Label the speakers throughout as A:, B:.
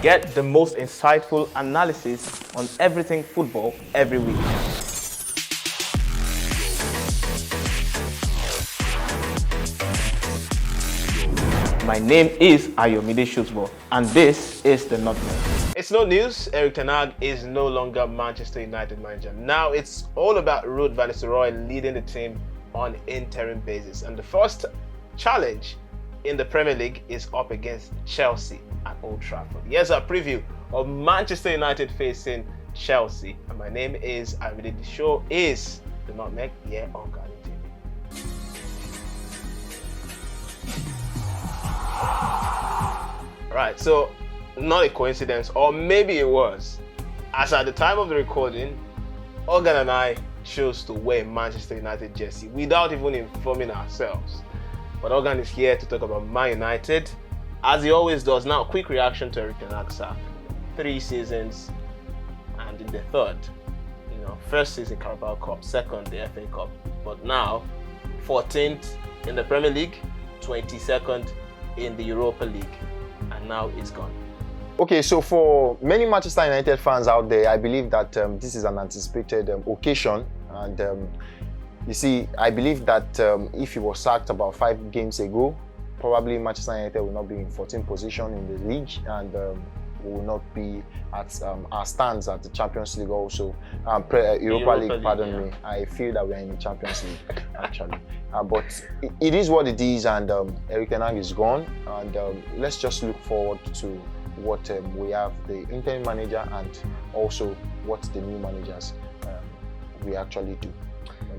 A: Get the most insightful analysis on everything football every week. My name is Ayomide Sotubo, and this is the Nutmeg. It's no news, Erik Ten Hag is no longer Manchester United manager. Now it's all about Ruud van Nistelrooy leading the team on interim basis. And the first challenge in the Premier League is up against Chelsea at Old Trafford. Here's our preview of Manchester United facing Chelsea. And my name is Ayomide. The show is the Nutmeg here on Hogan TV. Right, so not a coincidence, or maybe it was, as at the time of the recording, Hogan and I chose to wear Manchester United jersey without even informing ourselves. But Hogan is here to talk about Man United, as he always does. Now, quick reaction to Erik Ten Hag, sir. 3 seasons, and in the third, first season Carabao Cup, second the FA Cup, but now 14th in the Premier League, 22nd in the Europa League, and now it's gone.
B: Okay, so for many Manchester United fans out there, I believe that this is an anticipated occasion, and you see, I believe that if he was sacked about 5 games ago, probably Manchester United will not be in 14th position in the league, and will not be at our stands at the Champions League also. Europa League, pardon me. I feel that we're in the Champions League, actually. But it is what it is, and Erik Ten Hag is gone, and let's just look forward to what we have, the interim manager, and also what the new managers we actually do.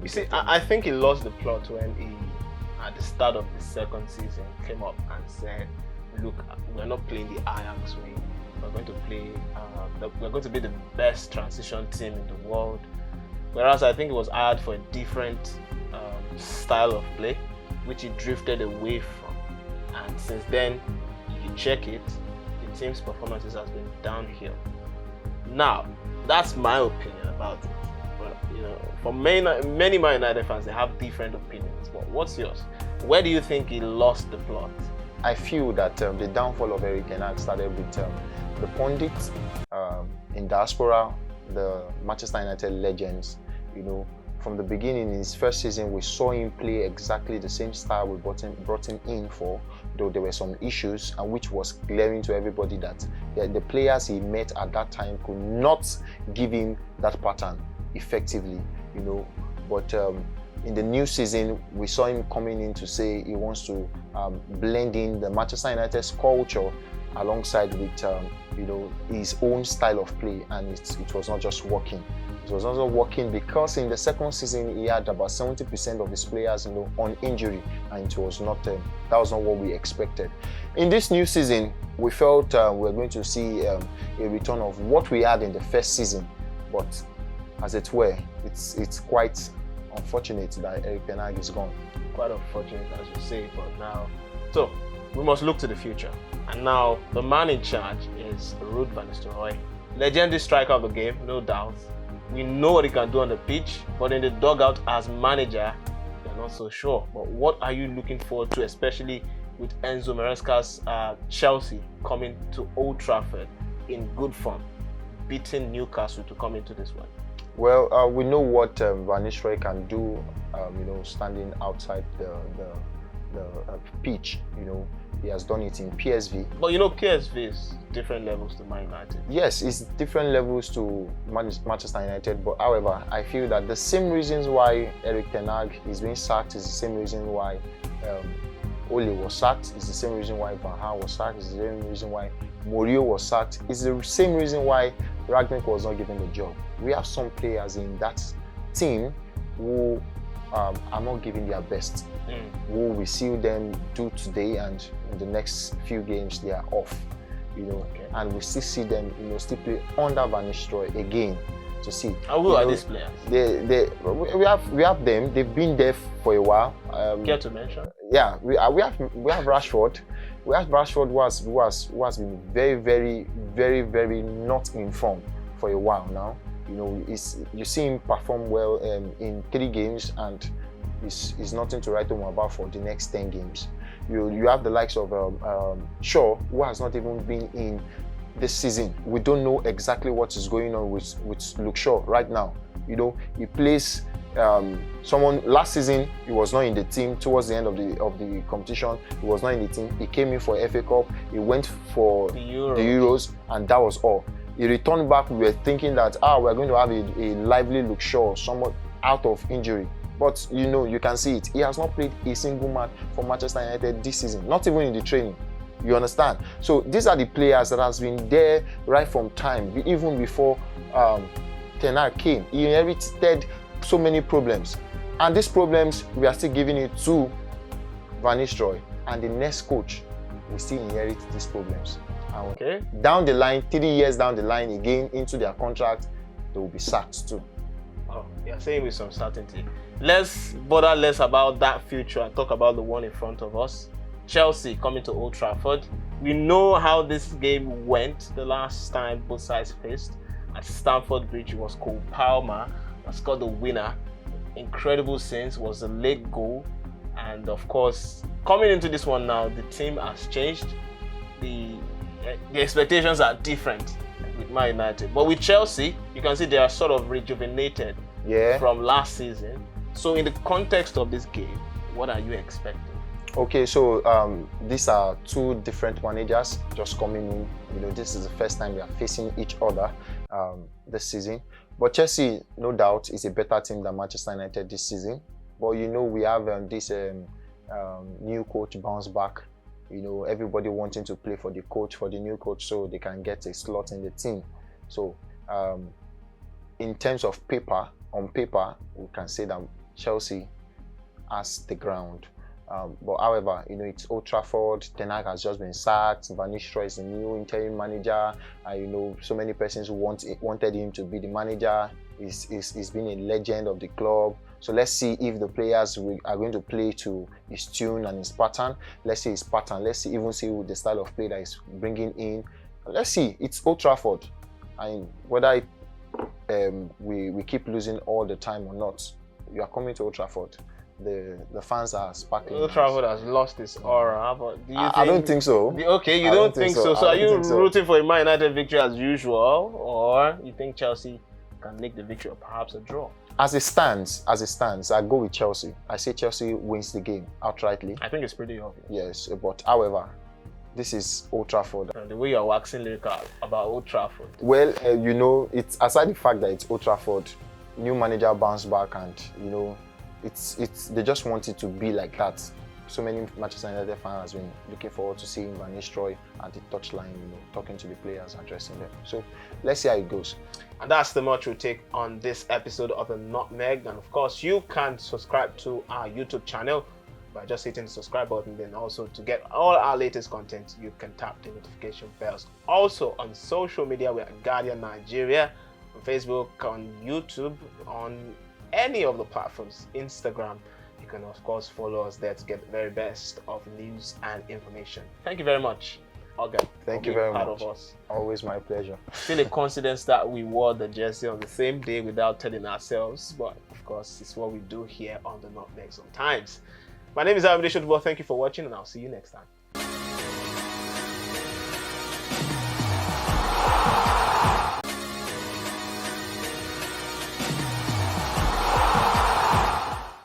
A: You see, I think he lost the plot when he, at the start of the second season, came up and said, look, we're not playing the Ajax way. We're going to play, we're going to be the best transition team in the world. Whereas I think it was hard for a different style of play, which he drifted away from. And since then, if you check it, the team's performances has been downhill. Now, that's my opinion about it. But for many Man United fans, they have different opinions. But what's yours? Where do you think he lost the plot?
B: I feel that the downfall of Erik Ten Hag started with the pundits in diaspora, the Manchester United legends. From the beginning, in his first season, we saw him play exactly the same style we brought him in for, though there were some issues, and which was glaring to everybody that the players he met at that time could not give him that pattern effectively, But in the new season, we saw him coming in to say he wants to blend in the Manchester United's culture alongside with his own style of play, and it was not just working. It was also working because in the second season he had about 70% of his players on injury, and it was not that was not what we expected. In this new season, we felt we're going to see a return of what we had in the first season, but as it were, it's quite unfortunate that Erik Ten Hag is gone.
A: Quite unfortunate, as you say, but now, so we must look to the future. And now the man in charge is Ruud van Nistelrooy, legendary striker of the game, no doubt. We know what he can do on the pitch, but in the dugout as manager, we're not so sure. But what are you looking forward to, especially with Enzo Maresca's Chelsea coming to Old Trafford in good form, beating Newcastle to come into this one?
B: Well, we know what Van Nistelrooy can do, standing outside the pitch. He has done it in PSV.
A: But PSV is different levels to Man United.
B: Yes, it's different levels to Manchester United. But however, I feel that the same reasons why Erik Ten Hag is being sacked is the same reason why Ole was sacked. It's the same reason why Van Gaal was sacked. It's the same reason why Mourinho was sacked. It's the same reason why Rangnick was not given the job. We have some players in that team who are not giving their best. Who we see them do today, and in the next few games they are off. Okay. And we still see them, still play under Van Nistelrooy again. To see.
A: And who are these players?
B: We have them. They've been there for a while.
A: Care to mention?
B: Yeah, we have Rashford. We have Rashford who has been very, very, very, very not in form for a while now. You see him perform well in 3 games, and is nothing to write home about for the next 10 games. You have the likes of Shaw, who has not even been in this season. We don't know exactly what is going on with Luke Shaw right now. You know, he plays someone last season. He was not in the team towards the end of the competition. He was not in the team. He came in for FA Cup. He went for the Euros, and that was all. He returned back. We were thinking that we're going to have a lively Luke Shaw, somewhat out of injury. But you know, you can see it. He has not played a single match for Manchester United this season, not even in the training. You understand? So these are the players that has been there right from time, even before Ten Hag came. He inherited so many problems, and these problems we are still giving it to Van Nistelrooy, and the next coach will still inherit these problems. And
A: okay.
B: Down the line, 3 years down the line, again into their contract, they will be sacked too.
A: Oh, you're saying with some certainty. Let's bother less about that future and talk about the one in front of us. Chelsea coming to Old Trafford. We know how this game went the last time both sides faced. At Stamford Bridge, it was Cole Palmer that scored the winner. Incredible scenes, was a late goal. And of course, coming into this one now, the team has changed. The expectations are different with Man United. But with Chelsea, you can see they are sort of rejuvenated from last season. So in the context of this game, what are you expecting?
B: Okay, so these are two different managers just coming in. You know, this is the first time they are facing each other this season. But Chelsea, no doubt, is a better team than Manchester United this season. But you know, we have this new coach bounce back. You know, everybody wanting to play for the new coach, so they can get a slot in the team. So, in terms of on paper, we can say that Chelsea has the ground. But however, you know, it's Old Trafford. Ten Hag has just been sacked. Van Nistelrooy is the new interim manager. You know, so many persons who wanted him to be the manager. He's been a legend of the club. So let's see if the players are going to play to his tune and his pattern. Let's see his pattern. Let's see the style of play that he's bringing in. Let's see. It's Old Trafford. And whether we keep losing all the time or not, you are coming to Old Trafford. The fans are sparkling.
A: Old Trafford has lost its aura, but do you think...
B: I don't think so.
A: Okay, you don't think so. So are you rooting for a Man United victory as usual, or you think Chelsea can make the victory or perhaps a draw?
B: As it stands, I go with Chelsea. I say Chelsea wins the game outrightly.
A: I think it's pretty obvious.
B: Yes, but however, this is Old Trafford.
A: And the way you're waxing lyrical about Old Trafford.
B: Well, you know, it's aside the fact that it's Old Trafford, new manager bounced back, and you know, they just want it to be like that. So many Manchester United fans have been looking forward to seeing Van Nistelrooy at the touchline, you know, talking to the players, addressing them. So let's see how it goes.
A: And that's the much we take on this episode of the Nutmeg. And of course, you can subscribe to our YouTube channel by just hitting the subscribe button. Then also to get all our latest content, you can tap the notification bells. Also on social media, we are Guardian Nigeria, on Facebook, on YouTube, on any of the platforms, Instagram. You can of course follow us there to get the very best of news and information. Thank you very much, Hogan.
B: Thank you very much.
A: Of us.
B: Always my pleasure.
A: Still a coincidence that we wore the jersey on the same day without telling ourselves, but of course it's what we do here on the Nutmeg sometimes. My name is Ayomide. Thank you for watching, and I'll see you next time.